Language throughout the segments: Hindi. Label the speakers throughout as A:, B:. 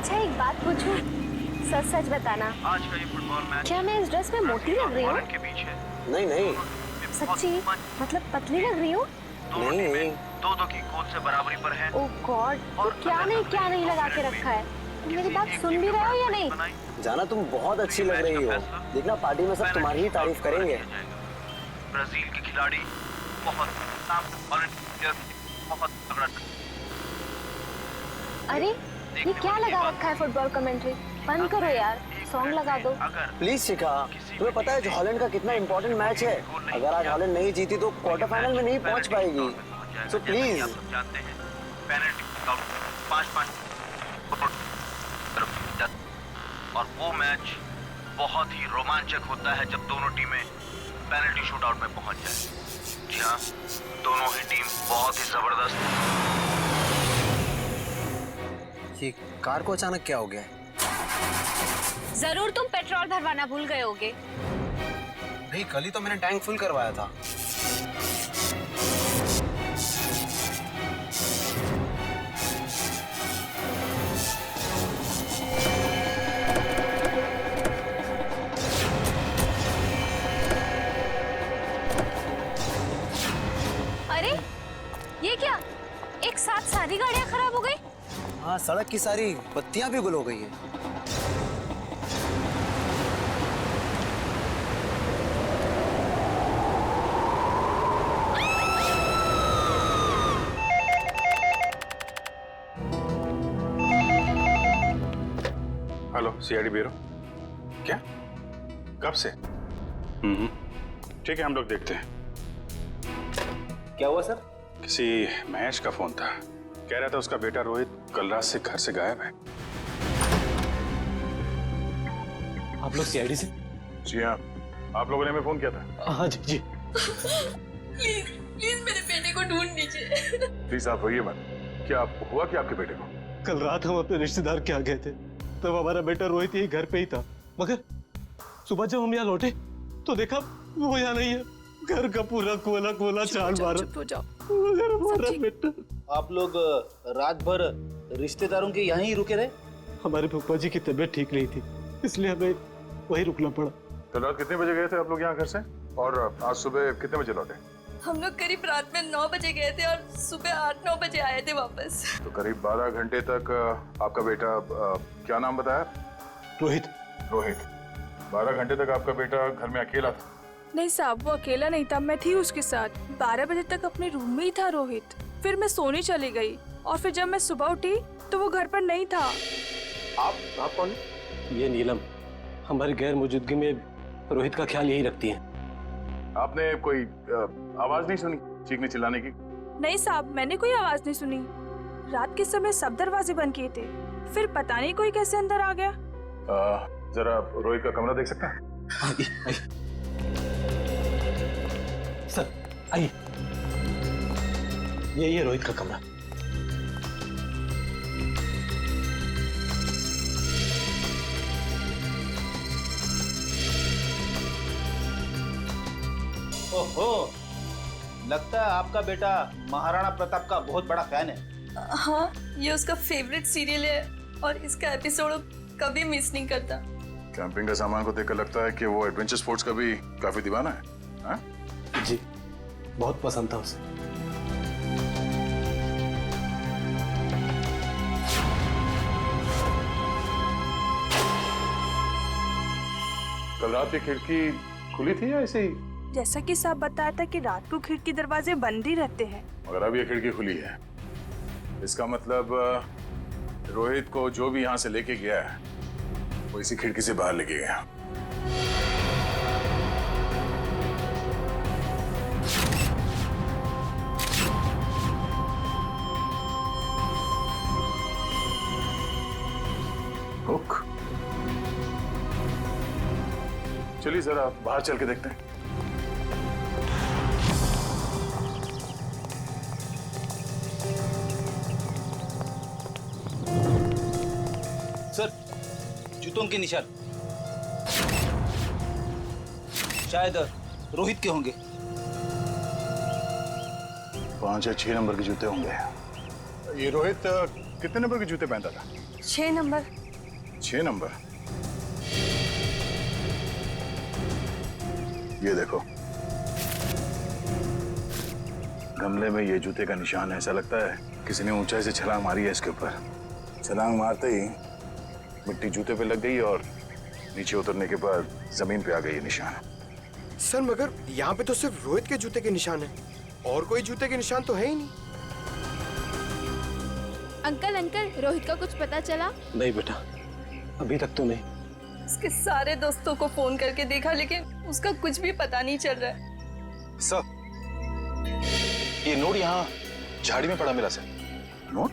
A: अच्छा एक बात पूछूं? सच सच बताना,
B: आज का ये फुटबॉल मैच
A: क्या मैं इस ड्रेस में मोटी लग रही हूँ?
B: के बीच है।
C: नहीं नहीं
A: सच्ची? मतलब पतली लग रही हूँ?
B: दोनों
C: नहीं
B: टीमें
C: नहीं
B: दो की गोल से बराबरी पर हैं।
A: ओह गॉड, तो क्या नहीं लगा के रखा है? तुम मेरी बात सुन भी रहे हो या नहीं?
C: जाना, तुम बहुत अच्छी लग रही हो। देखना पार्टी में सब तुम्हारी ही तारीफ करेंगे।
B: ब्राजील के खिलाड़ी बहुत तगड़ा।
A: अरे ये क्या लगा रखा है फुटबॉल कमेंट्री? बंद करो यार, सॉन्ग लगा दो।
C: प्लीज शिखा, तुम्हें पता है जो हॉलैंड का कितना इंपॉर्टेंट मैच है? अगर आज हॉलैंड नहीं जीती तो क्वार्टर फाइनल में नहीं पहुंच पाएगी। So please.
B: आप सब जानते हैं पेनल्टी 5-5 और वो मैच बहुत ही रोमांचक होता है जब दोनों टीमें पेनल्टी शूटआउट में पहुंच जाए। जी हाँ, दोनों ही टीम बहुत ही जबरदस्त।
C: ये कार को अचानक क्या हो गया?
A: जरूर तुम पेट्रोल भरवाना भूल गए होगे।
C: नहीं, कल ही तो मैंने टैंक फुल करवाया था।
A: अरे ये क्या, एक साथ सारी गाड़ियां खराब हो गई?
C: हाँ, सड़क की सारी बत्तियां भी गुल हो गई है।
D: Hello, CID bureau. क्या? कब से? ठीक है, हम लोग देखते हैं।
E: क्या हुआ सर?
D: किसी महेश का फोन था, कह रहा था उसका बेटा रोहित कल रात से घर से गायब है।
E: आप लोग सीआईडी से?
D: जी हाँ, आप लोगों ने हमें फोन किया था।
E: हाँ जी जी।
F: प्लीज प्लीज मेरे बेटे को ढूंढ लीजिए।
D: प्लीज आप रोइए मत। क्या हुआ कि आपके बेटे को?
E: कल रात हम अपने रिश्तेदार के यहाँ गए थे, तब हमारा बेटा रोहित यही घर पे ही था, मगर सुबह जब हम यहाँ लौटे तो देखा वो यहाँ नहीं है। घर का पूरा कोला कोला चाल मारा।
F: चुप हो जाओ।
E: मगर हमारा बेटा।
G: आप लोग रात भर रिश्तेदारों के यहाँ ही रुके रहे?
E: हमारे फूफा जी की तबीयत ठीक नहीं थी, इसलिए हमें वही रुकना पड़ा।
D: कल रात कितने बजे गए थे आप लोग यहाँ घर से, और आज सुबह कितने बजे लौटे?
F: हम लोग करीब रात में 9 बजे गए थे और सुबह 8-9 बजे आए थे वापस।
D: तो करीब 12 घंटे तक आपका बेटा, क्या नाम बताया?
E: रोहित।
D: रोहित। 12 घंटे तक आपका बेटा घर में अकेला था?
F: नहीं साहब, वो अकेला नहीं था, मैं थी उसके साथ। 12 बजे तक अपने रूम में ही था रोहित। फिर मैं सोने चली गई और फिर जब मैं सुबह उठी तो वो घर पर नहीं था।
D: आप कौन?
E: ये नीलम हमारी गैर मौजूदगी में रोहित का ख्याल यही रखती है।
D: आपने कोई आवाज नहीं सुनी चीखने चिल्लाने की?
F: नहीं साहब, मैंने कोई आवाज नहीं सुनी। रात के समय सब दरवाजे बंद किए थे, फिर पता नहीं कोई कैसे अंदर आ गया।
D: जरा रोहित का कमरा देख सकते हैं?
E: आइए आइए सर, आइए। यही है रोहित का कमरा।
G: ओहो, लगता है आपका बेटा महाराणा प्रताप का बहुत बड़ा फैन है।
F: हाँ, ये उसका फेवरेट सीरियल है और इसका एपिसोड कभी मिस नहीं करता।
D: कैंपिंग का सामान को देखकर लगता है कि वो एडवेंचर स्पोर्ट्स का भी काफी दीवाना है। हाँ?
E: जी, बहुत पसंद था उसे।
D: कल रात की खिड़की खुली थी या ऐसे ही?
F: जैसा कि साहब बताया था कि रात को खिड़की दरवाजे बंद ही रहते हैं।
D: मगर अब ये खिड़की खुली है, इसका मतलब रोहित को जो भी यहाँ से लेके गया है वो इसी खिड़की से बाहर लेके गया। हुक। चलिए जरा बाहर चल के देखते हैं।
G: सर, जूतों के निशान शायद रोहित के होंगे।
D: 5 या 6 नंबर के जूते होंगे। ये रोहित कितने नंबर के जूते पहनता था?
A: 6 नंबर।
D: 6 नंबर। ये देखो, गमले में ये जूते का निशान है। ऐसा लगता है किसी ने ऊंचाई से छलांग मारी है इसके ऊपर। छलांग मारते ही मिट्टी जूते पे लग गई और नीचे उतरने के बाद जमीन पे आ गई ये निशान।
H: सर मगर यहाँ पे तो सिर्फ रोहित के जूते के निशान है, और कोई जूते के निशान तो है ही नहीं।
I: अंकल अंकल, रोहित का कुछ पता चला?
E: नहीं बेटा, अभी तक तो नहीं।
F: उसके सारे दोस्तों को फोन करके देखा लेकिन उसका कुछ भी पता नहीं चल रहा है।
J: सर, ये नोट यहाँ झाड़ी में पड़ा मिला सर।
D: नोट?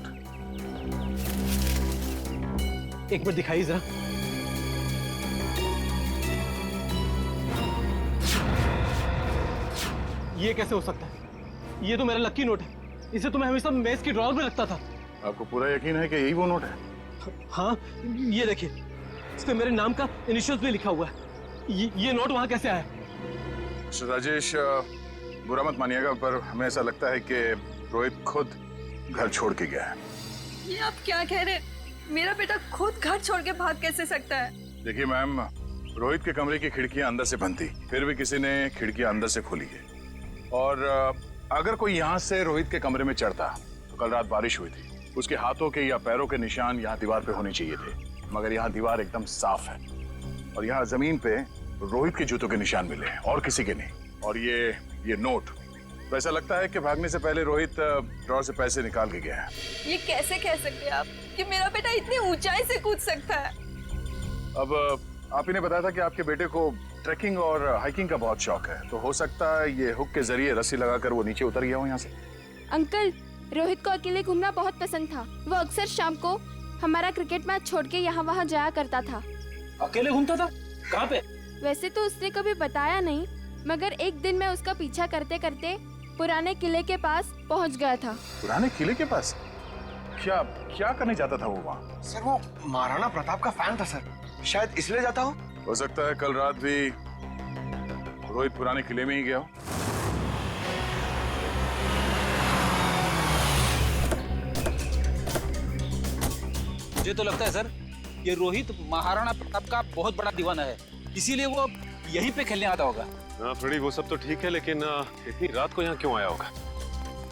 E: एक मिनट दिखाइए जरा। ये कैसे हो सकता है? ये तो मेरा लकी नोट है। इसे तो मैं हमेशा मेज की ड्रॉअर में रखता था।
D: आपको पूरा यकीन है कि यही वो नोट है?
E: हाँ, ये देखिए, इस पे मेरे नाम का इनिशियल्स भी लिखा हुआ है। ये नोट वहाँ कैसे आया?
D: मिस्टर राजेश, बुरा मत मानिएगा पर हमें ऐसा लगता है कि रोहित खुद घर छोड़ के गया है।
F: ये आप क्या कह रहे हैं? मेरा बेटा खुद घर छोड़ के भाग कैसे सकता है?
D: देखिए मैम, रोहित के कमरे की खिड़कियां अंदर से बंद थी, फिर भी किसी ने खिड़कियां अंदर से खोली है। और अगर कोई यहाँ से रोहित के कमरे में चढ़ता तो कल रात बारिश हुई थी, उसके हाथों के या पैरों के निशान यहाँ दीवार पे होने चाहिए थे, मगर यहाँ दीवार एकदम साफ है और यहाँ जमीन पे रोहित के जूतों के निशान मिले हैं और किसी के नहीं। और ये नोट, तो ऐसा लगता है कि भागने से पहले रोहित ड्रॉअर से पैसे निकाल के गया है।
F: ये कैसे कह सकते हैं आप कि मेरा बेटा इतनी ऊंचाई से कूद सकता है?
D: अब आप ही ने बताया था कि आपके बेटे को ट्रैकिंग और हाइकिंग का बहुत शौक है, तो हो सकता है ये हुक के जरिए रस्सी लगाकर वो नीचे उतर गया हो यहाँ से।
I: अंकल, रोहित को अकेले घूमना बहुत पसंद था। वो अक्सर शाम को हमारा क्रिकेट मैच छोड़ के यहाँ वहाँ जाया करता था।
E: अकेले घूमता था? कहाँ पे?
I: वैसे तो उसने कभी बताया नहीं, मगर एक दिन मैं उसका पीछा करते करते पुराने किले के पास पहुँच गया था।
D: पुराने किले के पास? क्या क्या करने जाता था वो वहाँ?
H: सर वो महाराणा प्रताप का फैन था सर, शायद इसलिए जाता हो
D: सकता है कल रात भी रोहित पुराने किले में ही गया हो।
G: मुझे तो लगता है सर, ये रोहित महाराणा प्रताप का बहुत बड़ा दीवाना है, इसीलिए वो यहीं पे खेलने आता होगा।
K: हाँ फ्रेडी, वो सब तो ठीक है, लेकिन इतनी रात को यहाँ क्यों आया होगा?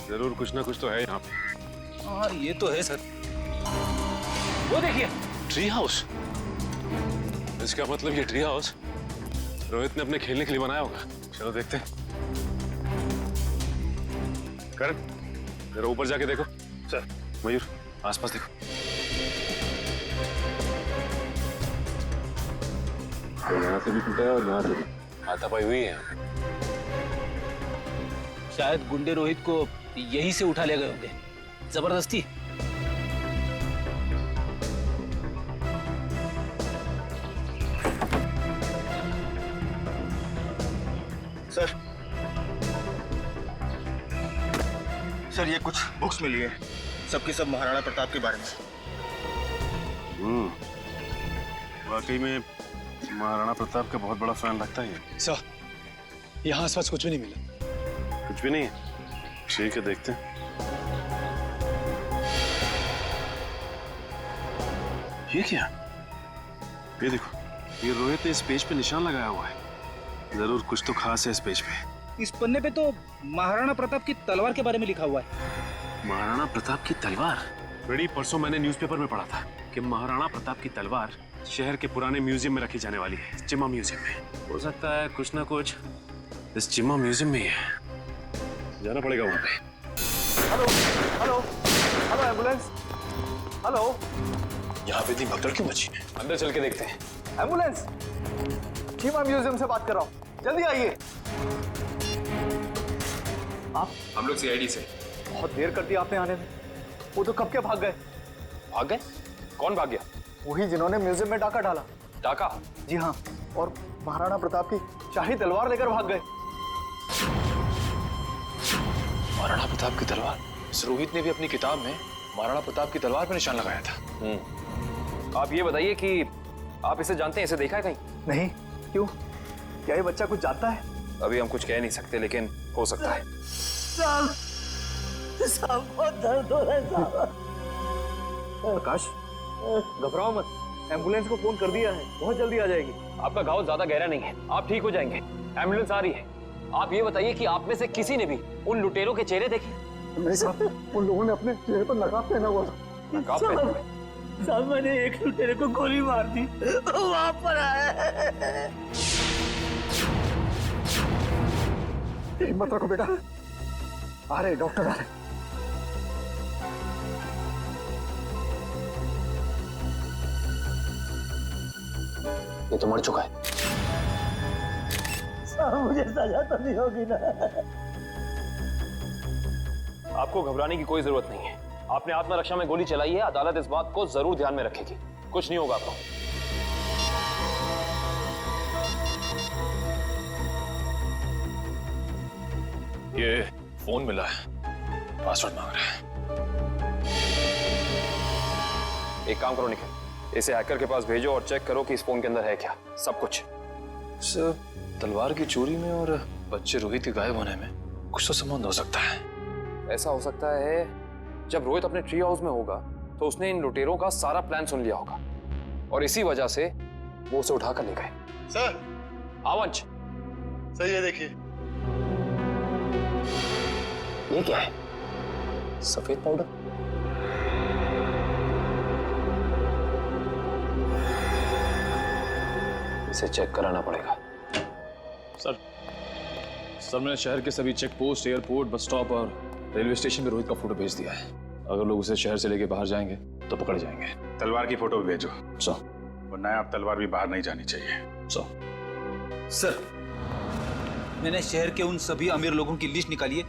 K: जरूर कुछ ना कुछ तो है यहाँ पे।
G: हाँ ये तो है सर। वो देखिए,
K: ट्री हाउस। इसका मतलब ये ट्री हाउस रोहित ने अपने खेलने के लिए बनाया होगा। चलो देखते हैं। करण, जरा ऊपर जाके देखो। सर। मयूर, आसपास देखो। यहाँ से भी टूटा है और यहाँ से भी हाथापाई हुई है।
G: शायद गुंडे रोहित को यहीं से उठा ले गए होंगे जबरदस्ती।
J: सर ये कुछ बुक्स मिली है, सबकी सब महाराणा प्रताप के बारे में।
K: वाकई में महाराणा प्रताप का बहुत बड़ा फैन लगता है ये।
E: सर, यहाँ आसपास कुछ भी नहीं मिला।
K: कुछ भी नहीं है? ठीक है, देखते हैं। ये क्या? ये देखो, ये रोहित ने इस पेज पे निशान लगाया हुआ है। जरूर कुछ तो खास है इस पेज पे।
G: इस पन्ने पे तो महाराणा प्रताप की तलवार के बारे में लिखा हुआ है।
K: महाराणा प्रताप की तलवार? बड़ी परसों मैंने न्यूज़पेपर में पढ़ा था कि महाराणा प्रताप की तलवार शहर के पुराने म्यूजियम में रखी जाने वाली है, चिम्मा म्यूजियम में। हो सकता है कुछ ना कुछ इस चिम्मा म्यूजियम में ही है। जाना पड़ेगा वहां पे।
C: Hello hello hello, ambulance, hello.
J: यहाँ पे इतनी भगदड़ क्यों मची? अंदर चल के देखते हैं।
C: एम्बुलेंस, चिम्मा म्यूजियम से बात कर रहा हूँ, जल्दी आइए। आप?
J: हम लोग सीआईडी से।
C: बहुत देर कर दी आपने आने में। वो तो कब के भाग गए।
J: भाग गए? कौन भाग गया?
C: वही जिन्होंने म्यूजियम में डाका डाला।
J: डाका?
C: जी हाँ, और महाराणा प्रताप की शाही तलवार लेकर भाग गए।
J: महाराणा प्रताप की तलवार? इस रोहित ने भी अपनी किताब में महाराणा प्रताप की तलवार पर निशान लगाया था।
L: आप ये बताइए कि आप इसे जानते हैं, इसे देखा है कहीं?
C: नहीं, क्यों? क्या ये बच्चा कुछ जानता है?
L: अभी हम कुछ कह नहीं सकते, लेकिन हो सकता है।
C: बहुत दर्द हो रहा है। प्रकाश,
L: घबराओ मत, एम्बुलेंस को फोन कर दिया है, बहुत जल्दी आ जाएगी। आपका घाव ज्यादा गहरा नहीं है, आप ठीक हो जाएंगे। एम्बुलेंस आ रही है। आप ये बताइए कि आप में से किसी ने भी उन लुटेरों के चेहरे देखे?
C: नहीं साहब, उन लोगों ने अपने चेहरे पर नकाब पहना हुआ था।
L: नकाब पहना?
M: साहब मैंने एक लुटेरे को गोली मार दी, वहां पर आया।
C: हिम्मत रखो बेटा, आ रहे डॉक्टर आ रहे।
J: ये तो मर चुका है।
M: साहब मुझे सजा तो नहीं होगी ना?
L: आपको घबराने की कोई जरूरत नहीं है। आपने आत्मरक्षा में गोली चलाई है, अदालत इस बात को जरूर ध्यान में रखेगी। कुछ नहीं होगा आपको।
J: ये फोन मिला है, पासवर्ड मांग रहा है।
L: एक काम करो निखिल, इसे हैकर के पास भेजो और चेक करो कि इस फोन के अंदर है क्या, सब कुछ।
J: सर, तलवार की चोरी में और बच्चे रोहित के गायब होने में कुछ तो संबंध हो सकता है।
L: ऐसा हो सकता है जब रोहित अपने ट्री हाउस में होगा तो उसने इन लुटेरों का सारा प्लान सुन लिया होगा और इसी वजह से वो उसे उठाकर ले गए।
E: सर,
L: आवंश,
E: सर ये देखिए।
L: ये क्या है?
J: सफेद पाउडर।
L: इसे चेक कराना पड़ेगा।
J: सर, मैंने शहर के सभी check post, airport, bus stop और रेलवे स्टेशन पे रोहित का फोटो भेज दिया है। अगर लोग उसे शहर से लेके बाहर जाएंगे तो पकड़े जाएंगे।
D: तलवार की फोटो भी भेजो।
J: सर,
D: वरना आप तलवार भी बाहर नहीं जानी चाहिए।
G: सर, मैंने शहर के उन सभी अमीर लोगों की लिस्ट निकाली है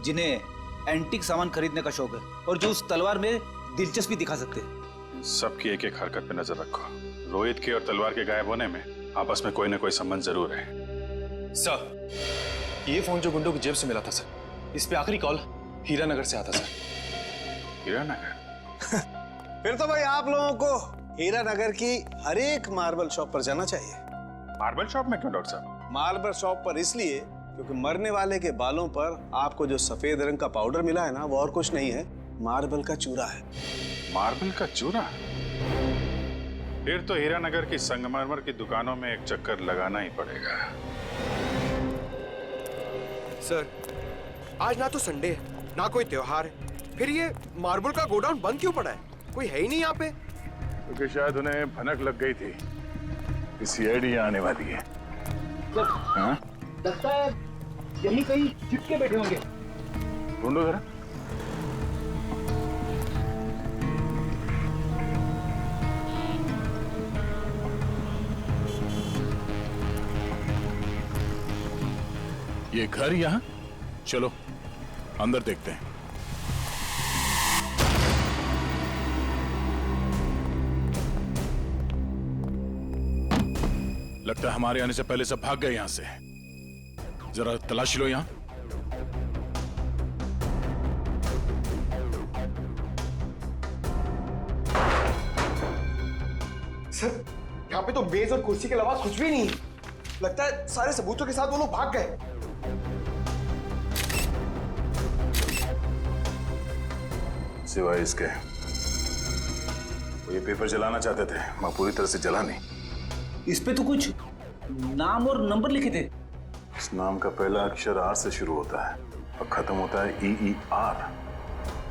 G: जिन्हें एंटीक सामान खरीदने का शौक है और जो उस तलवार में दिलचस्पी दिखा सकते हैं।
D: सबकी एक एक हरकत पे नजर रखो। रोहित के और तलवार के गायब होने में आपस में कोई ना कोई संबंध जरूर है।
J: सर, ये फोन जो गुंडों की जेब से मिला था सर, इस पे आखिरी कॉल हीरानगर से आता सर।
D: हीरानगर?
E: फिर तो भाई आप लोगों को हीरानगर की हर एक मार्बल शॉप पर जाना चाहिए।
D: मार्बल शॉप में क्यों डॉक्टर साहब?
E: मार्बल शॉप पर इसलिए क्योंकि मरने वाले के बालों पर आपको जो सफेद रंग का पाउडर मिला है ना, वो और कुछ नहीं है, मार्बल का चूरा है।
D: मार्बल का चूरा? फिर तो हीरानगर की संगमरमर की दुकानों में एक चक्कर लगाना ही पड़ेगा।
H: सर, आज ना तो संडे है, ना कोई त्योहार है, फिर ये मार्बल का गोडाउन बंद क्यों पड़ा है? कोई है ही नहीं यहाँ पे।
D: क्योंकि शायद उन्हें भनक लग गई थी कि सीआईडी आने वाली है। हाँ?
M: लगता है यही कहीं चिपके बैठे होंगे।
D: ढूंढो जरा। ये घर यहाँ? चलो अंदर देखते हैं। लगता है हमारे आने से पहले सब भाग गए यहां से। जरा तलाशी लो यहां।
H: सर, यहाँ पे तो मेज और कुर्सी के अलावा कुछ भी नहीं है। लगता है सारे सबूतों के साथ वो लोग भाग गए।
D: सिवाय इसके वो ये पेपर जलाना चाहते थे, मैं पूरी तरह से जला नहीं।
G: इस पे तो कुछ नाम और नंबर लिखे थे।
D: इस नाम का पहला अक्षर आर से शुरू होता है और खत्म होता है EER।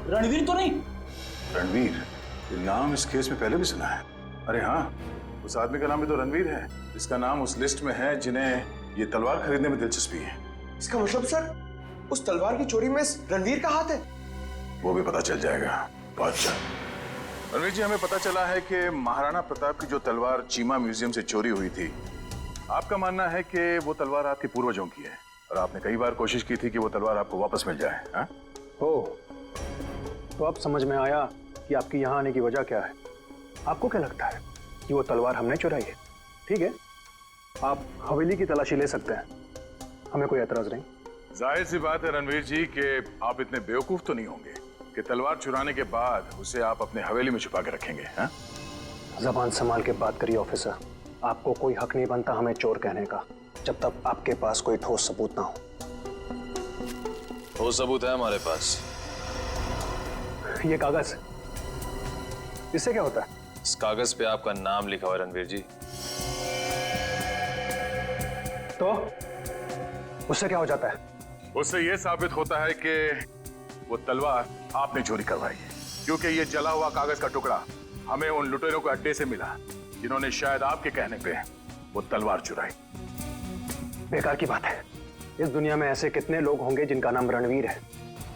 G: रणवीर तो नहीं?
D: रणवीर? ये नाम इस केस में पहले भी सुना है। अरे हाँ, उस आदमी का नाम भी तो रणवीर है। इसका नाम उस लिस्ट में है जिन्हें ये तलवार खरीदने में दिलचस्पी है।
H: इसका मतलब सर, उस तलवार की चोरी में रणवीर का हाथ है?
D: वो भी पता चल जाएगा बहुत जल्द। रणवीर जी, हमें पता चला है कि महाराणा प्रताप की जो तलवार चीमा म्यूजियम से चोरी हुई थी, आपका मानना है कि वो तलवार आपके पूर्वजों की है और आपने कई बार कोशिश की थी कि वो तलवार आपको वापस मिल जाए। हाँ?
N: हो, तो अब समझ में आया कि आपकी यहाँ आने की वजह क्या है। आपको क्या लगता है कि वो तलवार हमने चुराई है? ठीक है, आप हवेली की तलाशी ले सकते हैं, हमें कोई एतराज नहीं।
D: जाहिर सी बात है रणवीर जी कि आप इतने बेवकूफ तो नहीं होंगे कि तलवार चुराने के बाद उसे आप अपने हवेली में छुपा के रखेंगे। हाँ?
N: जबान संभाल के बात करिए ऑफिसर। आपको कोई हक नहीं बनता हमें चोर कहने का जब तक आपके पास कोई ठोस सबूत ना हो।
J: ठोस सबूत है हमारे पास।
N: ये कागज, इससे क्या होता है?
J: इस कागज पे आपका नाम लिखा हुआ है रणवीर जी।
N: तो उससे क्या हो जाता है?
D: उससे यह साबित होता है कि वो तलवार आपने चोरी करवाई है, क्योंकि ये जला हुआ कागज का टुकड़ा हमें उन लुटेरों के अड्डे से मिला जिन्होंने शायद आपके कहने पे वो तलवार चुराई।
N: बेकार की बात है। इस दुनिया में ऐसे कितने लोग होंगे जिनका नाम रणवीर है,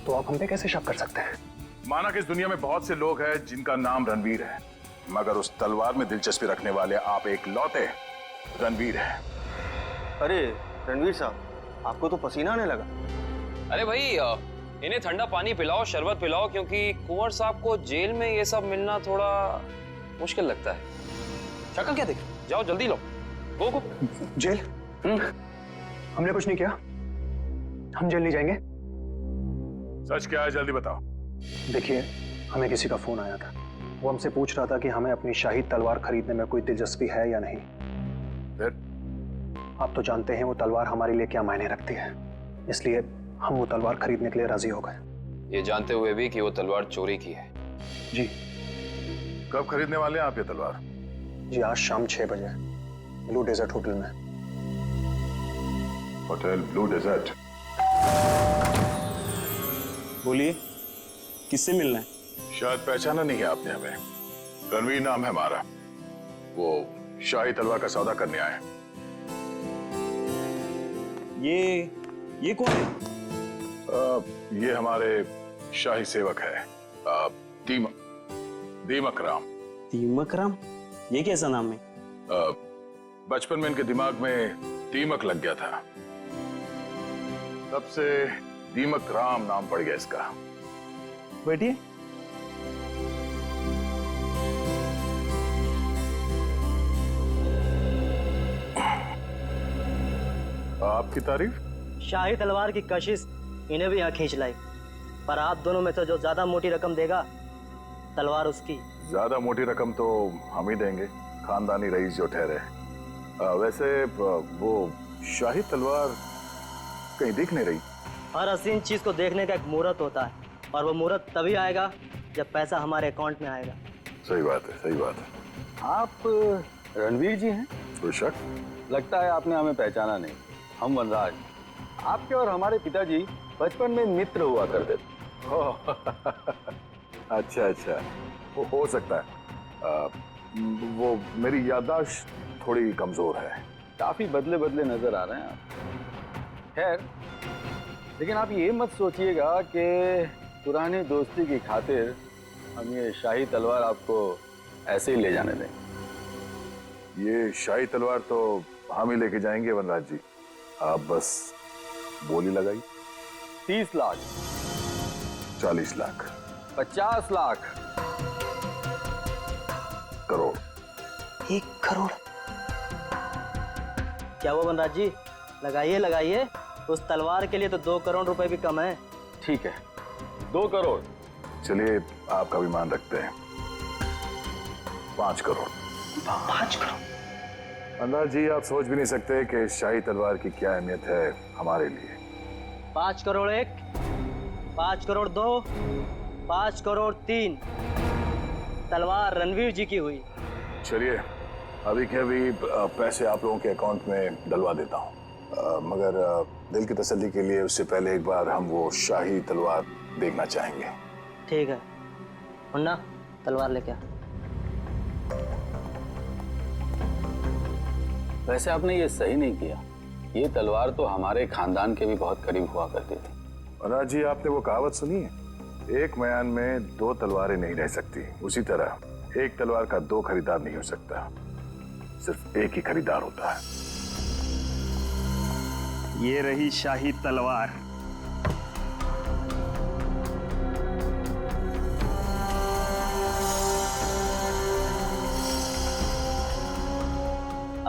N: तो आप हम पे कैसे शक कर सकते हैं?
D: माना कि इस दुनिया में बहुत से लोग हैं जिनका नाम रणवीर है, मगर उस तलवार में दिलचस्पी रखने वाले आप एक लौते रणवीर हैं।
C: अरे रणवीर साहब, आपको तो पसीना आने लगा।
L: अरे भाई इन्हें ठंडा पानी पिलाओ, शरबत पिलाओ, क्योंकि कुंवर साहब को जेल में ये सब मिलना थोड़ा मुश्किल लगता है।
C: शक्ल क्या देख?
L: जाओ जल्दी लो। गो गो।
N: जेल? हमने कुछ नहीं किया, हम जेल नहीं जाएंगे।
D: सच क्या है, जल्दी बताओ।
N: देखिए, हमें किसी का फोन आया था। वो हमसे पूछ रहा था कि हमें अपनी शाही तलवार खरीदने में कोई दिलचस्पी है या नहीं।
D: फिर?
N: आप तो जानते हैं वो तलवार हमारे लिए क्या मायने रखती है, इसलिए हम वो तलवार खरीदने के लिए राजी हो गए।
L: ये जानते हुए भी कि वो तलवार चोरी की है।
N: जी।
D: कब खरीदने वाले हैं आप ये तलवार?
N: जी आज शाम 6 बजे ब्लू डेजर्ट होटल में।
D: Hotel blue desert?
O: बोलिए, किससे मिलना है?
D: शायद पहचाना नहीं है आपने हमें। रणवीर नाम है हमारा। वो शाही तलवार का सौदा करने आए हैं।
O: ये कौन है?
D: ये हमारे शाही सेवक है, दीमक राम।
O: दीमक राम? ये कैसा नाम है?
D: बचपन में इनके दिमाग में दीमक लग गया था, तब से दीमक राम नाम पड़ गया इसका।
O: बैठिए।
D: आपकी तारीफ?
P: शाही तलवार की कशिश इन्हें भी यहाँ खींच लाई, पर आप दोनों में से जो ज्यादा मोटी रकम देगा तलवार उसकी।
D: ज्यादा मोटी रकम तो हम ही देंगे, खानदानी रईस जो ठहरे। वैसे वो शाही तलवार कहीं दिख नहीं रही।
P: हर हसीन चीज को देखने का एक मुहूर्त होता है, और वो मुहूर्त तभी आएगा जब पैसा हमारे अकाउंट में आएगा।
D: सही बात है, सही बात है।
Q: आप रणवीर जी हैं?
D: कोई शक?
Q: लगता है आपने हमें पहचाना नहीं। हम वनराज, आपके और हमारे पिताजी बचपन में मित्र हुआ करते थे।
D: अच्छा अच्छा, वो हो सकता है। वो मेरी याददाश्त थोड़ी कमजोर है।
Q: काफी बदले बदले नजर आ रहे हैं आप। खैर, लेकिन आप ये मत सोचिएगा कि पुरानी दोस्ती की खातिर हम ये शाही तलवार आपको ऐसे ही ले जाने देंगे।
D: ये शाही तलवार तो हम ही लेके जाएंगे वनराज जी, आप बस बोली लगाई।
Q: 30 लाख,
D: 40 लाख,
Q: 50 लाख,
D: करोड़।
P: 1 करोड़? क्या वो वनराज जी? लगाइए लगाइए, उस तलवार के लिए तो 2 करोड़ रुपए भी कम है।
Q: ठीक है, 2 करोड़।
D: चलिए आपका भी मान रखते हैं, 5 करोड़।
P: 5 करोड़?
D: वनराज जी, आप सोच भी नहीं सकते कि शाही तलवार की क्या अहमियत है हमारे लिए।
P: 5 करोड़ 1, 5 करोड़ 2, 5 करोड़ 3। तलवार रणवीर जी की हुई।
D: चलिए अभी के अभी पैसे आप लोगों के अकाउंट में डलवा देता हूँ, मगर दिल की तसल्ली के लिए उससे पहले एक बार हम वो शाही तलवार देखना चाहेंगे।
P: ठीक है मुन्ना, तलवार लेके आ।
Q: वैसे आपने ये सही नहीं किया। ये तलवार तो हमारे खानदान के भी बहुत करीब हुआ करती थी।
D: वनराज जी, आपने वो कहावत सुनी है, एक म्यान में 2 तलवारें नहीं रह सकती। उसी तरह एक तलवार का 2 खरीदार नहीं हो सकता, सिर्फ एक ही खरीदार होता है।
O: ये रही शाही तलवार।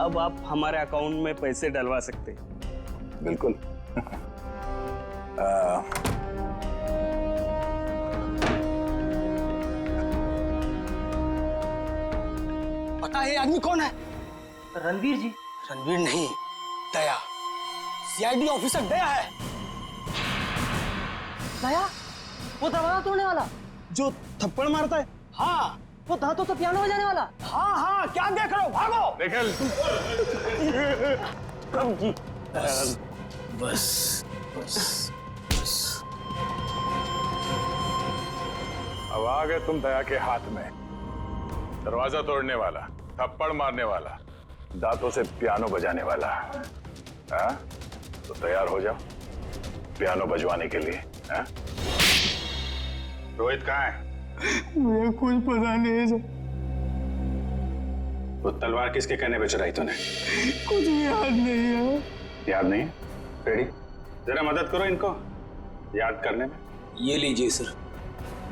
O: अब आप हमारे अकाउंट में पैसे डलवा सकते हैं।
D: बिल्कुल।
M: पता है आदमी कौन है?
P: रणवीर जी।
M: रणवीर नहीं, दया, सीआईडी ऑफिसर दया है।
P: दया? वो दरवाजा तोड़ने वाला
O: जो थप्पड़ मारता है?
M: हाँ,
P: वो दांतों तो पियानो बजाने वाला।
M: हाँ हाँ, क्या देख रहे हो, भागो।
D: निखिल
M: जी
G: बस
D: अब आ गए तुम दया के हाथ में। दरवाजा तोड़ने वाला, थप्पड़ मारने वाला, दांतों से पियानो बजाने वाला। हाँ? तो तैयार हो जाओ पियानो बजवाने के लिए। हाँ? रोहित कहाँ है?
N: मुझे कुछ पता नहीं है सर।
D: वो तलवार किसके कहने पे चढ़ाई तूने?
N: कुछ याद नहीं है।
D: याद नहीं है? रेडी, जरा मदद करो इनको याद करने में।
G: ये लीजिए सर,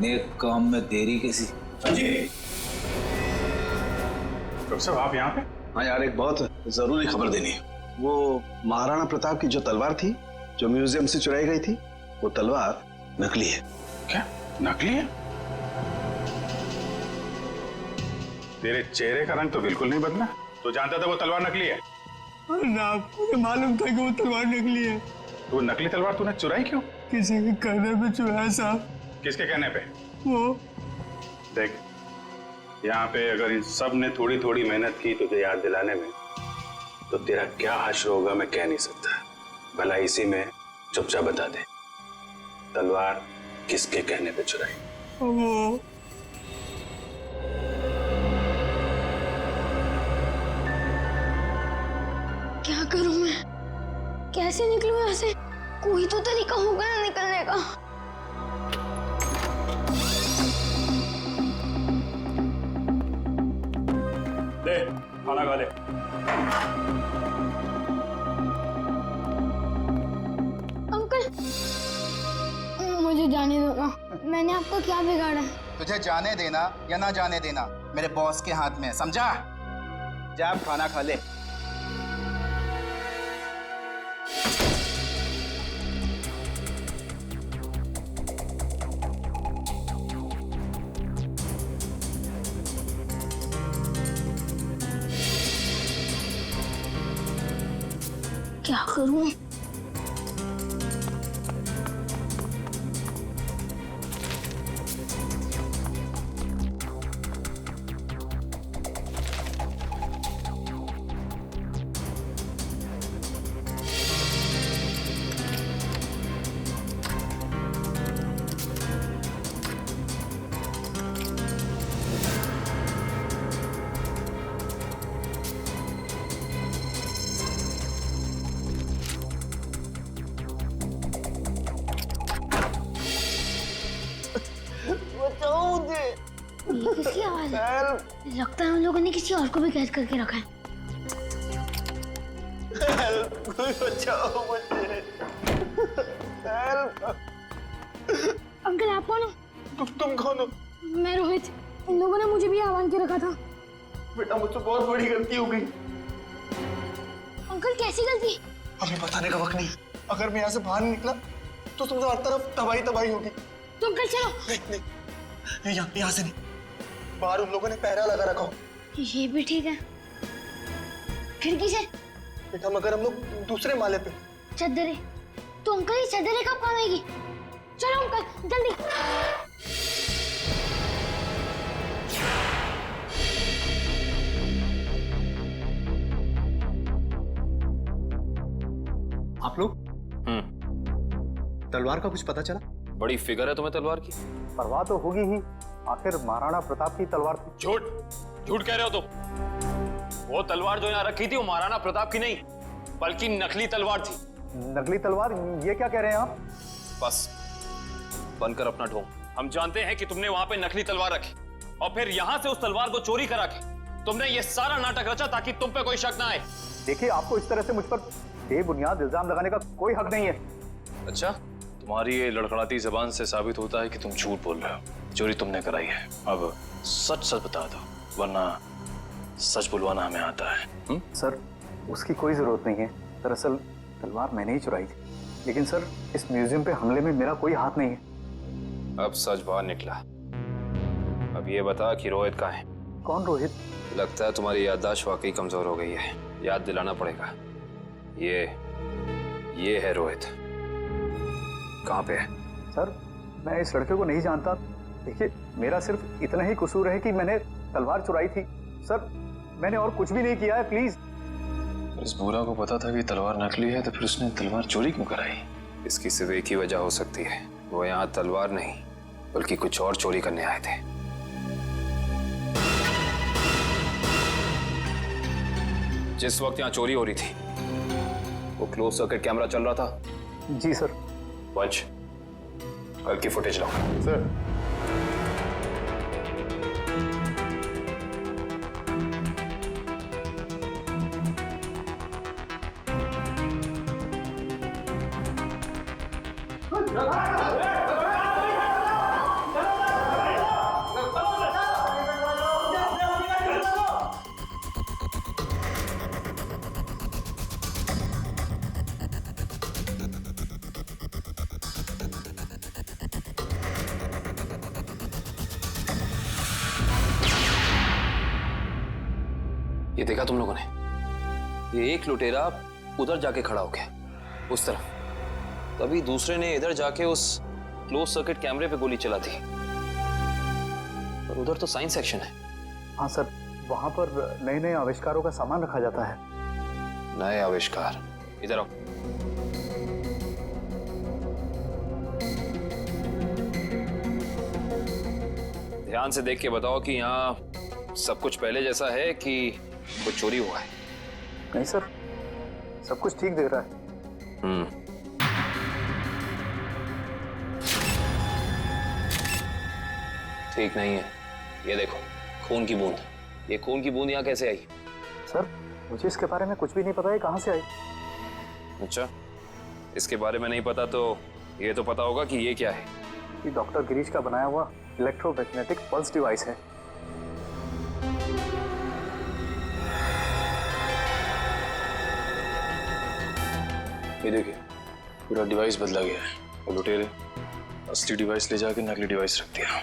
G: नेक काम में देरी कैसी।
D: डॉक्टर साहब आप यहाँ पे?
R: हाँ यार, एक बहुत जरूरी खबर देनी है। वो महाराणा प्रताप की जो तलवार थी, जो म्यूजियम से चुराई गई थी, वो तलवार नकली है।
D: क्या नकली है? तेरे चेहरे का रंग तो बिल्कुल नहीं बदला। तो जानता था वो तलवार नकली है?
N: ना, मुझे मालूम था कि वो तलवार नकली है।
D: तो नकली तलवार तूने चुराई क्यों?
N: किसी के कहने पे चुराया साहब।
D: किसके कहने पे?
N: वो
D: देख, यहाँ पे अगर इन सब ने थोड़ी थोड़ी मेहनत की तुझे याद दिलाने में, तो तेरा क्या हश्र होगा मैं कह नहीं सकता। भला इसी में चुपचाप बता दे, तलवार किसके कहने पे चुराई?
N: वो
A: क्या करूं मैं? कैसे निकलूं यहाँ से? कोई तो तरीका होगा ना निकलने का।
N: ले, खाना खा ले।
A: अंकल, मुझे जाने दो ना। मैंने आपका क्या बिगाड़ा है?
S: तुझे जाने देना या ना जाने देना मेरे बॉस के हाथ में है, समझा? जा आप खाना खा ले।
A: क्या करूं? ये किसकी आवाज है? लगता है उन लोगों ने किसी और को भी कैद करके रखा है।
M: कोई बचाओ मुझे।
A: अंकल आप कौन हो?
M: तुम कौन हो?
A: मैं रोहित। इन लोगों ने मुझे भी आह्वान के रखा था।
M: बेटा मुझसे बहुत बड़ी गलती हो गई।
A: अंकल कैसी गलती?
M: हमें बताने का वक्त नहीं। अगर मैं यहाँ से बाहर नहीं निकला तो तुमसे हर तरफ तबाही तबाही होगी।
A: तो अंकल चलो।
M: नहीं, यहाँ से नहीं। बाहर उन लोगों ने पहरा लगा रखा हो।
A: ये भी ठीक है। खिड़की से?
M: बेटा मगर हम लोग दूसरे माले पे।
A: चद्दरें? तो अंकल ये चद्दरें कब काम आएगी? चलो अंकल जल्दी।
L: आप लोग? तलवार का कुछ पता चला?
J: बड़ी फिगर है तुम्हें तलवार की।
N: परवाह तो होगी ही, आखिर महाराणा प्रताप की तलवार थी।
J: झूठ कह रहे हो तुम। वो तलवार जो यहाँ रखी थी वो महाराणा प्रताप की नहीं बल्कि नकली तलवार थी।
N: नकली तलवार? ये क्या कह रहे हैं आप?
J: बस बंद कर अपना ढोंग। हम जानते हैं कि तुमने वहां पे नकली तलवार रखी और फिर यहां से उस तलवार को चोरी करा के तुमने ये सारा नाटक रचा ताकि तुम पे कोई शक ना आए।
N: देखिए, आपको इस तरह से मुझ पर बेबुनियाद इल्जाम लगाने का कोई हक नहीं है।
J: अच्छा, तुम्हारी ये लड़खड़ाती जबान से साबित होता है कि तुम झूठ बोल रहे हो। चोरी तुमने कराई है। अब सच सच बता दो, वरना सच बुलवाना हमें आता है।
N: सर, उसकी कोई जरूरत नहीं है। दरअसल तलवार मैंने ही चुराई थी। लेकिन सर, इस म्यूजियम पे हमले में मेरा कोई हाथ नहीं है।
J: अब सच बाहर निकला। अब ये बता कि रोहित कहाँ है?
N: कौन रोहित?
J: लगता है तुम्हारी याददाश्त वाकई कमजोर हो गई है। याद दिलाना पड़ेगा। ये है रोहित। कहाँ पे है?
N: सर, मैं इस लड़के को नहीं जानता। देखिए, मेरा सिर्फ इतना ही कसूर है कि मैंने तलवार चुराई थी सर, मैंने और कुछ भी नहीं किया है, प्लीज।
J: इस बूढ़ा को पता था कि तलवार नकली है, तो फिर उसने तलवार चोरी क्यों कराई? इसकी सिर्फ एक ही वजह हो सकती है, वो यहाँ तलवार नहीं बल्कि कुछ और चोरी करने आए थे। जिस वक्त यहाँ चोरी हो रही थी वो क्लोज सर्किट कैमरा चल रहा था?
N: जी सर।
J: पंच, कल की फुटेज लाओ।
D: सर।
J: ये देखा तुम लोगों ने? ये एक लुटेरा उधर जाके खड़ा हो गया, उस तरफ, तभी दूसरे ने इधर जाके उस क्लोज सर्किट कैमरे पे गोली चला दी। पर उधर तो साइंस सेक्शन है।
N: हाँ सर, वहां पर नए नए आविष्कारों का सामान रखा जाता है।
J: नए आविष्कार? इधर आओ। ध्यान से देख के बताओ कि यहाँ सब कुछ पहले जैसा है कि कुछ चोरी हुआ है?
N: नहीं सर, सब कुछ ठीक दिख रहा है।
J: ठीक नहीं है। ये देखो, खून की बूंद। ये खून की बूंद यहाँ कैसे आई?
N: सर, मुझे इसके बारे में कुछ भी नहीं पता है, कहाँ से आई।
J: अच्छा, इसके बारे में नहीं पता तो ये तो पता होगा कि ये क्या है?
N: ये डॉक्टर गिरीश का बनाया हुआ इलेक्ट्रोमैग्नेटिक पल्स डिवाइस है।
J: ये देखिए, पूरा डिवाइस बदला गया है। वो लुटेरे असली डिवाइस ले जाके नकली डिवाइस रख दिया।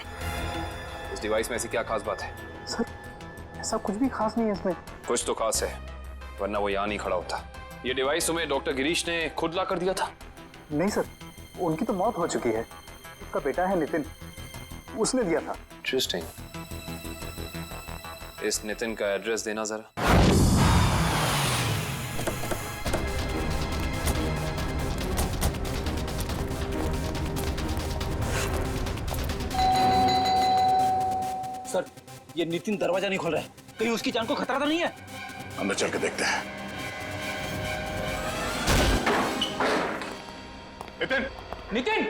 J: इस डिवाइस में ऐसी क्या खास बात है?
N: सर, ऐसा कुछ भी खास नहीं है इसमें।
J: कुछ तो खास है, वरना वो यहाँ नहीं खड़ा होता। ये डिवाइस तुम्हें डॉक्टर गिरीश ने खुद ला कर दिया था?
N: नहीं सर, उनकी तो मौत हो चुकी है। उसका बेटा है नितिन, उसने दिया था।
J: इंटरेस्टिंग। इस नितिन का एड्रेस देना जरा।
G: सर, ये नितिन दरवाजा नहीं खोल रहा है, कहीं उसकी जान को खतरा तो नहीं है?
D: अंदर चल के देखते हैं। नितिन!
G: नितिन!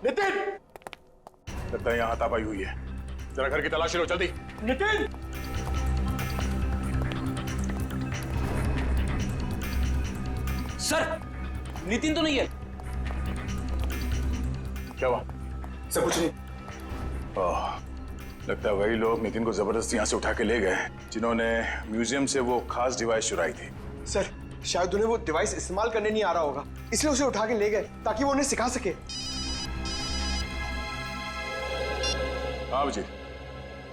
D: नितिन! लगता है यहाँ हाथापाई हुई है। जरा घर की तलाशी लो, जल्दी।
G: नितिन! सर, नितिन तो नहीं है।
D: क्या हुआ?
M: सर कुछ नहीं।
D: लगता है वही लोग नितिन को जबरदस्ती यहाँ से उठा के ले गए जिन्होंने म्यूजियम से वो खास डिवाइस चुराई थी।
M: सर, शायद उन्हें वो डिवाइस इस्तेमाल करने नहीं आ रहा होगा, इसलिए उसे उठा के ले गए ताकि वो उन्हें सिखा सके।
D: हाँ अभिजीत,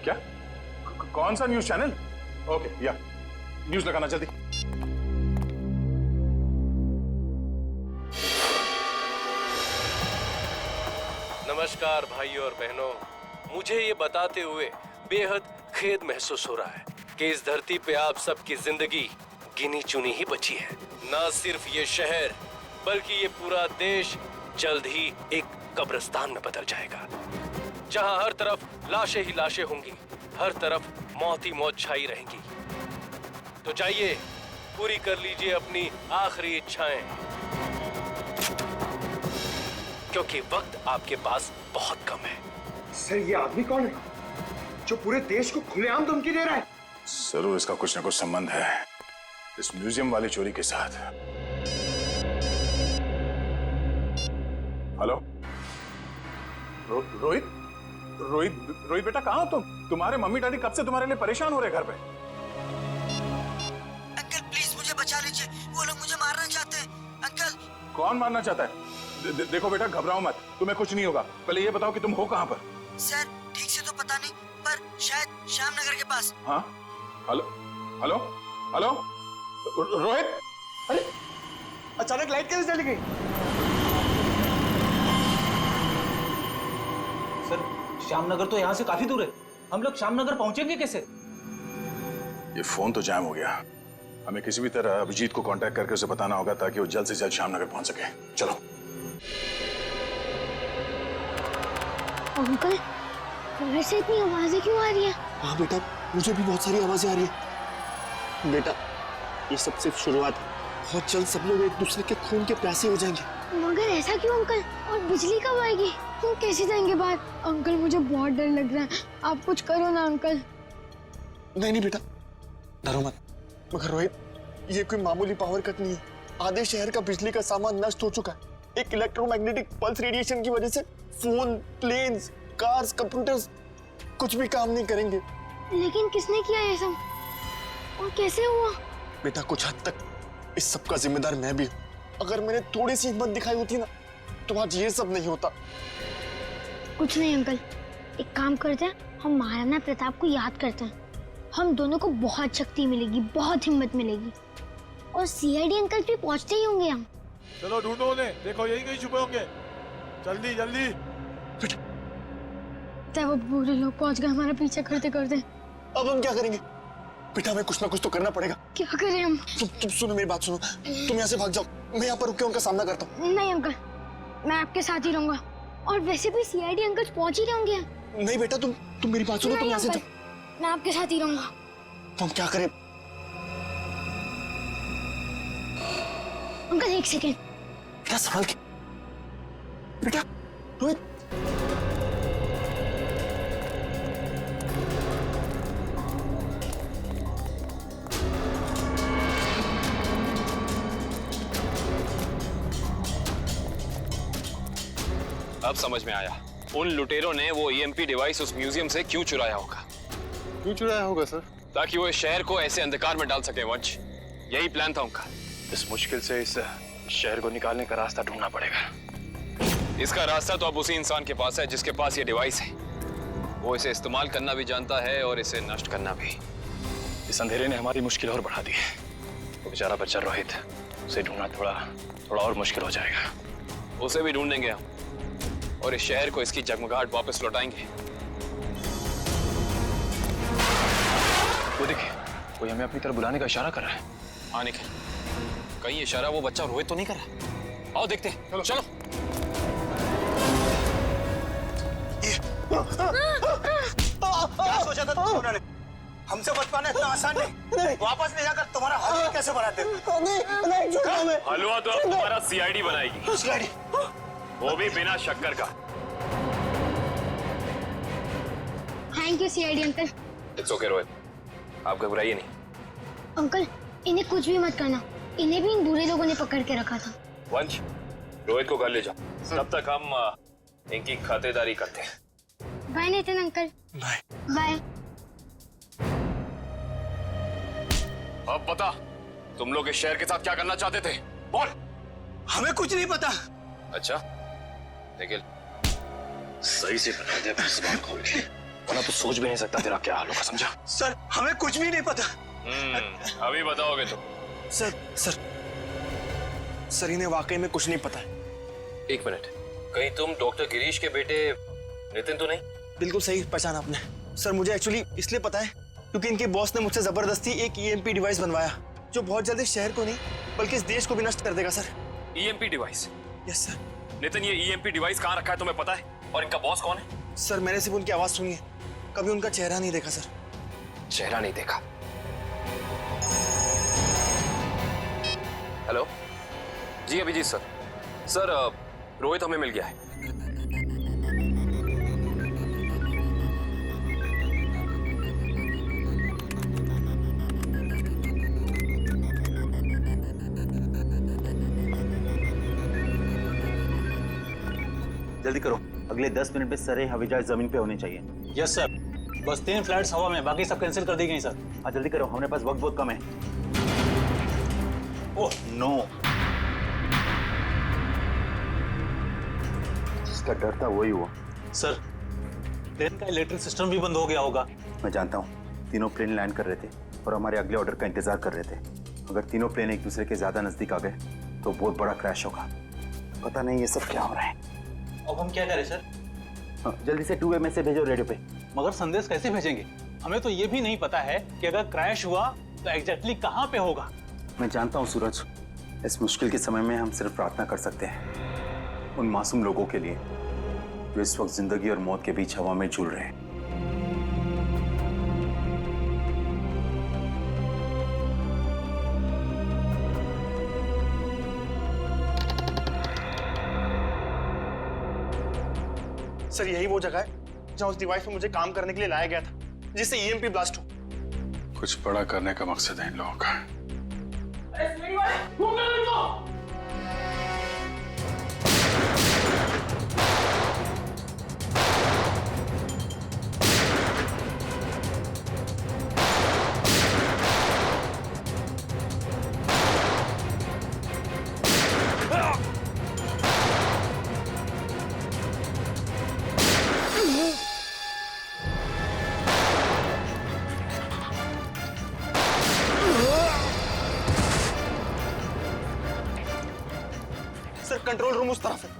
D: क्या? कौन सा न्यूज चैनल? ओके, या न्यूज लगाना जल्दी।
K: नमस्कार भाइयों और बहनों, मुझे ये बताते हुए बेहद खेद महसूस हो रहा है कि इस धरती पे आप सबकी जिंदगी गिनी चुनी ही बची है। ना सिर्फ ये शहर बल्कि ये पूरा देश जल्द ही एक कब्रिस्तान में बदल जाएगा, जहां हर तरफ लाशें ही लाशें होंगी, हर तरफ मौत ही मौत छाई रहेंगी। तो जाइए, पूरी कर लीजिए अपनी आखिरी इच्छाएं, क्योंकि वक्त आपके पास बहुत कम है।
M: सर, ये आदमी कौन है जो पूरे देश को खुलेआम धमकी दे रहा है?
D: जरूर इसका कुछ ना कुछ संबंध है इस म्यूजियम वाली चोरी के साथ। हेलो रोहित? रोहित बेटा, कहाँ हो तुम? तुम्हारे मम्मी डैडी कब से तुम्हारे लिए परेशान हो रहे घर पे।
T: अंकल प्लीज मुझे बचा लीजिए, वो लोग मुझे मारना चाहते हैं। अंकल।
D: कौन मारना चाहता है? देखो बेटा, घबराओ मत, तुम्हें कुछ नहीं होगा। पहले ये बताओ कि तुम हो कहाँ पर?
T: सर, ठीक से तो पता नहीं, पर शायद श्यामनगर के पास।
D: हाँ? Hello hello hello Rohit?
M: अरे अचानक लाइट कैसे चली गई?
G: सर, श्यामनगर तो यहाँ से काफी दूर है, हम लोग श्यामनगर पहुंचेंगे कैसे?
D: ये फोन तो जैम हो गया। हमें किसी भी तरह अभिजीत को कांटेक्ट करके उसे बताना होगा ताकि वो जल्द से जल्द श्यामनगर पहुंच सके। चलो।
A: अंकल, बाहर से इतनी आवाजें क्यों आ रही है?
M: हाँ बेटा, मुझे भी बहुत सारी आवाजें आ रही है। बेटा, ये सब सिर्फ शुरुआत है। बहुत जल्द सब लोग एक दूसरे के खून के प्यासे हो जाएंगे।
A: मगर ऐसा क्यों अंकल? और बिजली कब आएगी? हम कैसे जाएंगे बाहर? अंकल, मुझे बहुत डर लग रहा है, आप कुछ करो ना अंकल।
M: नहीं नहीं बेटा, डरो मत। मगर रोहित, ये कोई मामूली पावर कट नहीं है। आधे शहर का बिजली का सामान नष्ट हो चुका है। एक इलेक्ट्रोमैग्नेटिक पल्स रेडिएशन की वजह से फोन, प्लेन्स, कार्स, कंप्यूटर्स कुछ भी काम नहीं करेंगे।
A: लेकिन किसने किया ये सब और कैसे हुआ?
M: बेटा, कुछ हद तक इस सब का जिम्मेदार मैं भी हूँ। अगर मैंने थोड़ी सी हिम्मत दिखाई होती ना, तो आज ये सब नहीं होता।
A: कुछ नहीं अंकल, एक काम करते हैं, हम महाराणा प्रताप को याद करते हैं। हम दोनों को बहुत शक्ति मिलेगी, बहुत हिम्मत मिलेगी, और सीआईडी अंकल भी पहुंचते ही होंगे। हम
U: चलो ढूंढो उन्हें, देखो यही कहीं छुपे होंगे। जल्दी जल्दी।
A: वो बुरे लोग पहुंच गए हमारा पीछा करते करते।
M: अब हम क्या करेंगे? बेटा, हमें कुछ ना कुछ तो करना पड़ेगा।
A: क्या करें हम?
M: तुम सुनो मेरी बात, सुनो। तुम यहाँ से भाग जाओ, मैं यहाँ पर रुक के उनका सामना करता हूँ।
A: नहीं अंकल, मैं आपके साथ ही रहूंगा, और वैसे भी सीआईडी अंकल पहुंच ही रहे होंगे।
M: नहीं बेटा, तुम मेरी बात सुनो। तुम यहाँ से जाओ,
A: मैं आपके साथ ही रहूंगा।
M: तो हम क्या करें?
A: अंकल एक सेकेंड।
M: बेटा संभाल के। बेटा, रोहित।
J: अब समझ में आया, उन लुटेरों ने वो ईएमपी डिवाइस उस म्यूजियम से क्यों चुराया होगा।
U: क्यों चुराया होगा सर?
J: ताकि वो इस शहर को ऐसे अंधकार में डाल सके वंश। यही प्लान था उनका।
N: इस मुश्किल से इस शहर को निकालने का रास्ता ढूंढना पड़ेगा।
J: इसका रास्ता तो अब उसी इंसान के पास है जिसके पास ये डिवाइस है। वो इसे इस्तेमाल करना भी जानता है और इसे नष्ट करना भी।
N: इस अंधेरे ने हमारी मुश्किल और बढ़ा दी है। वो बेचारा बच्चा रोहित, उसे ढूंढना थोड़ा और मुश्किल हो जाएगा।
J: उसे भी ढूंढेंगे हम, और इस शहर को इसकी जगमगाहट वापस लौटाएंगे।
N: वो देखिए, कोई हमें अपनी तरफ बुलाने का इशारा कर रहा है।
J: हाँ निखिल, कहीं इशारा वो बच्चा रोहित तो नहीं कर रहा? आओ देखते हैं। चलो।
S: क्या सोचा था तुमने? हमसे बच पाना इतना आसान नहीं। वापस ले जाकर तुम्हारा हलवा कैसे बनाते?
K: हलवा तो अब तुम्हारा सीआईडी बनाएगी।
S: सीआईडी?
K: वो भी बिना शक्कर का।
A: Thank you CID uncle.
J: It's okay Rohit, आप घबराइए नहीं।
A: अंकल, इन्हें कुछ भी मत करना, इन्हें भी इन बुरे लोगों ने पकड़ के रखा था।
J: वंश, रोहित को घर ले जाओ, तब तक हम इनकी खातेदारी करते हैं।
A: Bye Nitin uncle.
M: Bye
A: bye.
J: अब बता, तुम लोग इस शहर के साथ क्या करना चाहते थे? बोल।
S: हमें कुछ नहीं पता।
J: अच्छा निखिल,
N: सही से बता दे अपनी जुबान खोल के, वरना तो सोच भी नहीं सकता तेरा क्या हाल होगा, समझा?
S: सर, हमें कुछ भी नहीं पता।
J: अभी बताओगे तो?
M: सर इन्हें वाकई में कुछ नहीं पता है।
J: एक मिनट, कहीं तुम डॉक्टर गिरीश के बेटे नितिन तो नहीं?
M: बिल्कुल सही पहचाना आपने। सर, मुझे एक्चुअली इसलिए पता है क्योंकि इनके बॉस ने मुझसे जबरदस्ती एक ईएमपी डिवाइस बनवाया, जो बहुत जल्दी शहर को नहीं बल्कि इस देश को भी नष्ट कर देगा। Sir,
J: EMP device?
M: Yes sir.
J: Nitin, ये ईएमपी डिवाइस कहाँ रखा है तुम्हें पता है? और इनका बॉस कौन है?
M: सर, मैंने सिर्फ उनकी आवाज सुनी है, कभी उनका चेहरा नहीं देखा। सर,
J: चेहरा नहीं देखा? हेलो जी, अभिजीत सर। सर, रोहित हमें मिल गया है।
V: जल्दी करो, अगले 10 मिनट में सारे हवाई जमीन पे होने चाहिए।
G: यस सर, बस 3 फ्लाइट्स हवा में, बाकी सब कैंसिल कर दी गई सर।
V: हाँ जल्दी करो, हमारे पास वक्त बहुत कम है। ओह नो, जिसका डर था वही हुआ।
G: सर, प्लेन का इलेक्ट्रिक सिस्टम भी बंद हो गया होगा।
V: मैं जानता हूँ, तीनों प्लेन लैंड कर रहे थे और हमारे अगले ऑर्डर का इंतजार कर रहे थे। अगर तीनों प्लेन एक दूसरे के ज्यादा नजदीक आ गए तो बहुत बड़ा क्रैश होगा। पता नहीं ये सब क्या हो रहा है।
G: अब हम क्या करें सर?
V: जल्दी से 2 मैसेज भेजो रेडियो पे।
E: मगर संदेश कैसे भेजेंगे? हमें तो ये भी नहीं पता है कि अगर क्रैश हुआ तो एग्जैक्टली कहाँ पे होगा।
V: मैं जानता हूँ सूरज, इस मुश्किल के समय में हम सिर्फ प्रार्थना कर सकते हैं उन मासूम लोगों के लिए जो इस वक्त जिंदगी और मौत के बीच हवा में झूल रहे हैं।
M: सर यही वो जगह है जहां उस डिवाइस पे मुझे काम करने के लिए लाया गया था, जिससे ईएमपी ब्लास्ट हो।
D: कुछ बड़ा करने का मकसद है इन लोगों का।
M: सर कंट्रोल रूम उस तरफ है।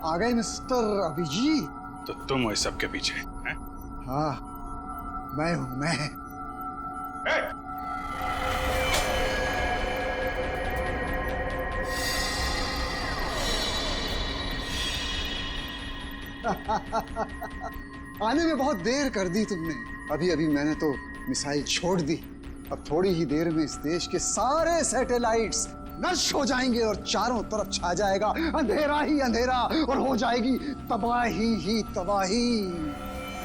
B: आ गए मिस्टर अभिजीत।
D: तो तुम हो इस सब के पीछे हैं?
B: हाँ मैं हूं मैं। आने में बहुत देर कर दी तुमने। अभी अभी मैंने तो मिसाइल छोड़ दी। अब थोड़ी ही देर में इस देश के सारे सैटेलाइट्स नष्ट हो जाएंगे और चारों तरफ छा जाएगा अंधेरा ही अंधेरा और हो जाएगी तबाही ही तबाही।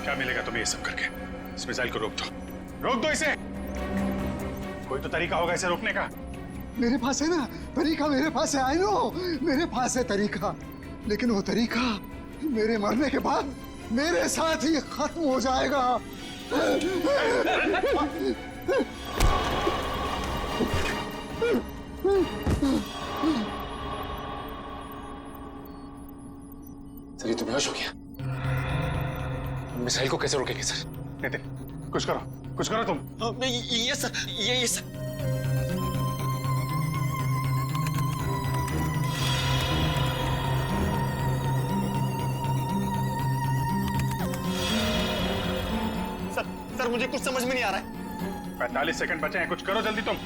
D: क्या मिलेगा तुम्हें ये सब करके? इस मिसाइल को रोक दो इसे। कोई तो तरीका होगा इसे रोकने का।
B: मेरे पास है ना तरीका, मेरे पास है। आई नो मेरे पास है तरीका, लेकिन वो तरीका मेरे मरने के बाद मेरे साथ ही खत्म हो जाएगा।
D: सर ये तो बेहोश हो गया। मिसाइल को कैसे रोकेंगे सर? नितिन कुछ करो तुम।
M: ये सर ये सर। सर मुझे कुछ समझ में नहीं आ रहा है।
D: 45 सेकंड बचे हैं, कुछ करो जल्दी तुम।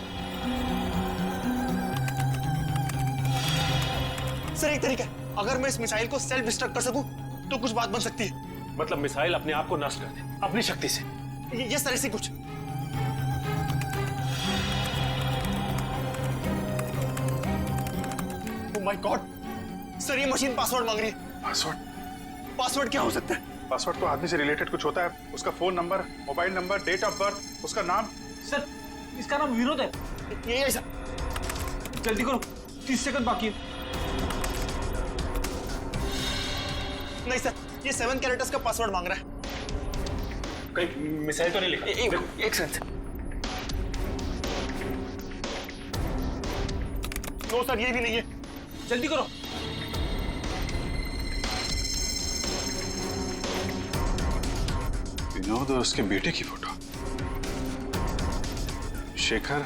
M: सर एक तरीका है, अगर मैं इस मिसाइल को सेल्फ डिस्ट्रक्ट कर सकूं तो कुछ बात बन सकती है।
K: मतलब मिसाइल अपने आप को नष्ट कर दे अपनी शक्ति से।
M: ये सर ऐसे कुछ। ओह माय गॉड सर, ये मशीन पासवर्ड मांग रही है। पासवर्ड क्या हो सकता है?
D: पासवर्ड तो आदमी से रिलेटेड कुछ होता है। उसका phone number, mobile number, date of birth, उसका नाम।
G: सर इसका नाम विनोद है।
M: ये सर
G: जल्दी करो, 30 सेकंड बाकी है।
M: नहीं सर, ये 7 कैरेक्टर्स का पासवर्ड मांग रहा है।
K: कहीं मिसाइल तो नहीं लिखा?
M: एक सेकंड। नो सर ये भी नहीं है।
G: जल्दी करो।
D: विनोद और उसके बेटे की फोटो। शेखर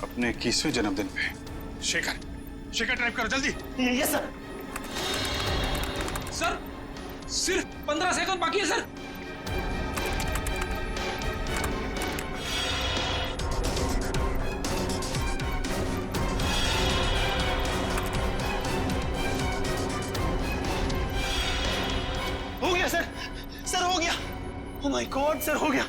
D: अपने 21वें जन्मदिन पे। शेखर टाइप करो जल्दी।
M: ये सर।
G: सर सिर्फ 15 सेकंड बाकी है सर।
M: हो गया सर, सर हो गया। ओह माय गॉड सर हो गया।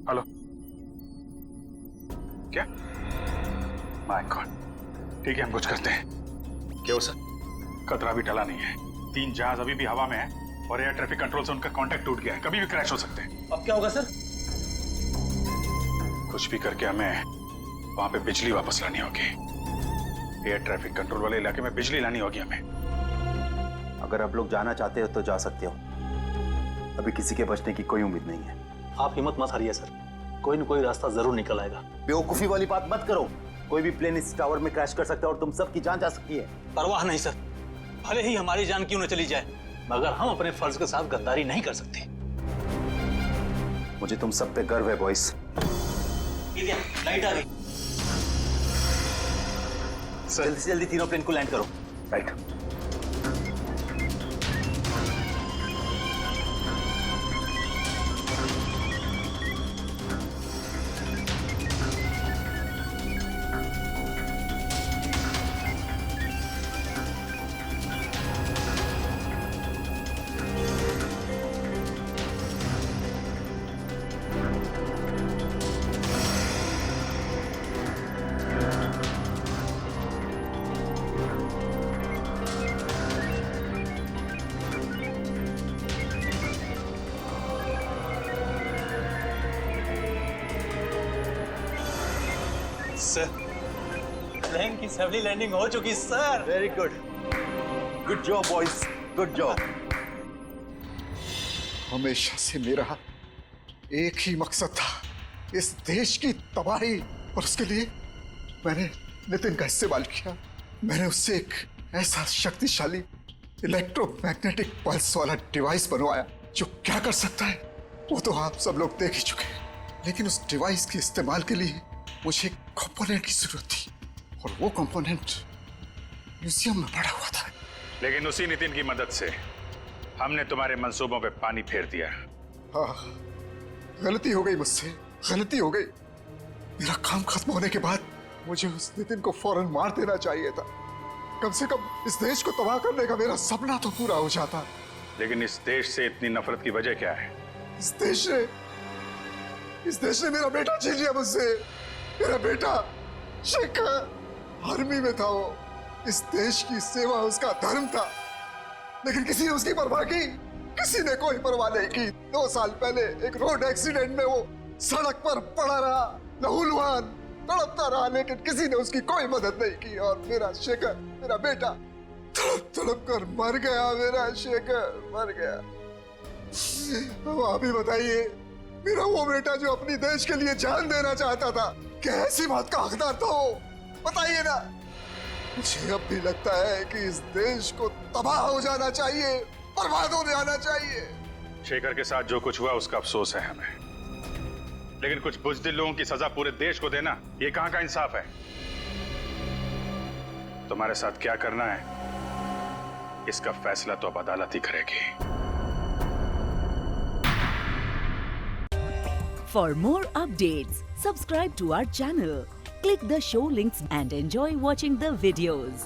D: हेलो क्या? माय गॉड, ठीक है हम कुछ करते हैं। क्या हो सर? खतरा भी टला नहीं है। 3 जहाज अभी भी हवा में है और एयर ट्रैफिक कंट्रोल से उनका कांटेक्ट टूट गया है। कभी भी क्रैश हो सकते हैं।
G: अब क्या होगा सर?
D: कुछ भी करके हमें वहां पे बिजली वापस लानी होगी। एयर ट्रैफिक कंट्रोल वाले इलाके में बिजली लानी होगी हमें।
V: अगर आप लोग जाना चाहते हो तो जा सकते हो। अभी किसी के बचने की कोई उम्मीद नहीं है।
E: आप हिम्मत मत हारिए सर, कोई न कोई रास्ता जरूर निकल आएगा।
V: बेवकूफी वाली बात मत करो। कोई भी प्लेन इस टावर में क्रैश कर सकता है और तुम सबकी जान जा सकती है।
G: परवाह नहीं सर, भले ही हमारी जान क्यों न चली जाए, मगर हम अपने फर्ज के साथ गद्दारी नहीं कर सकते।
V: मुझे तुम सब पे गर्व है बॉयज।
G: लाइट आ गई।
V: जल्दी से जल्दी तीनों प्लेन को लैंड करो। राइट।
G: सर, प्लेन की सफली लैंडिंग हो चुकी sir.
V: Very good, good job boys, good job.
B: हमेशा से मेरा एक ही मकसद था, इस देश की तबाही, और उसके लिए मैंने नितिन का इस्तेमाल किया। मैंने उससे एक ऐसा शक्तिशाली इलेक्ट्रोमैग्नेटिक पल्स वाला डिवाइस बनवाया जो क्या कर सकता है वो तो आप सब लोग देख ही चुके हैं। लेकिन उस डिवाइस के इस्तेमाल के लिए मुझे एक कंपोनेंट की जरूरत थी, और वो कंपोनेंट म्यूजियम में पड़ा हुआ था।
D: लेकिन उसी नितिन की मदद से हमने तुम्हारे मंसूबों पे पानी फेर दिया।
B: हाँ, गलती हो गई मुझसे, गलती हो गई। मेरा काम खत्म होने के बाद मुझे उस नितिन को फौरन मार देना चाहिए था। कम से कम इस देश को तबाह करने का मेरा सपना तो पूरा हो जाता।
D: लेकिन इस देश से इतनी नफरत की वजह क्या है?
B: इस देश ने मेरा बेटा छीन लिया मुझसे। मेरा बेटा शेखर आर्मी में था, वो इस देश की सेवा उसका धर्म था, लेकिन किसी ने उसकी परवाह की? किसी ने कोई परवाह नहीं की। 2 साल पहले एक रोड एक्सीडेंट में वो सड़क पर पड़ा रहा, लहूलुहान तड़पता रहा, लेकिन किसी ने उसकी कोई मदद नहीं की। और मेरा शेखर, मेरा बेटा तड़प तड़प कर मर गया। मेरा शेखर मर गया। अब आप ही बताइए, मेरा वो बेटा जो अपनी देश के लिए जान देना चाहता था, क्या ऐसी बात का हकदार था वो? बताइए ना। मुझे अब भी लगता है कि इस देश को तबाह हो जाना चाहिए, बर्बाद हो जाना चाहिए।
D: शेखर के साथ जो कुछ हुआ उसका अफसोस है हमें, लेकिन कुछ बुज़दिल लोगों की सजा पूरे देश को देना, ये कहां का इंसाफ है? तुम्हारे साथ क्या करना है इसका फैसला तो अब अदालत ही करेगी।
F: For more updates, subscribe to our channel, click the show links and enjoy watching the videos.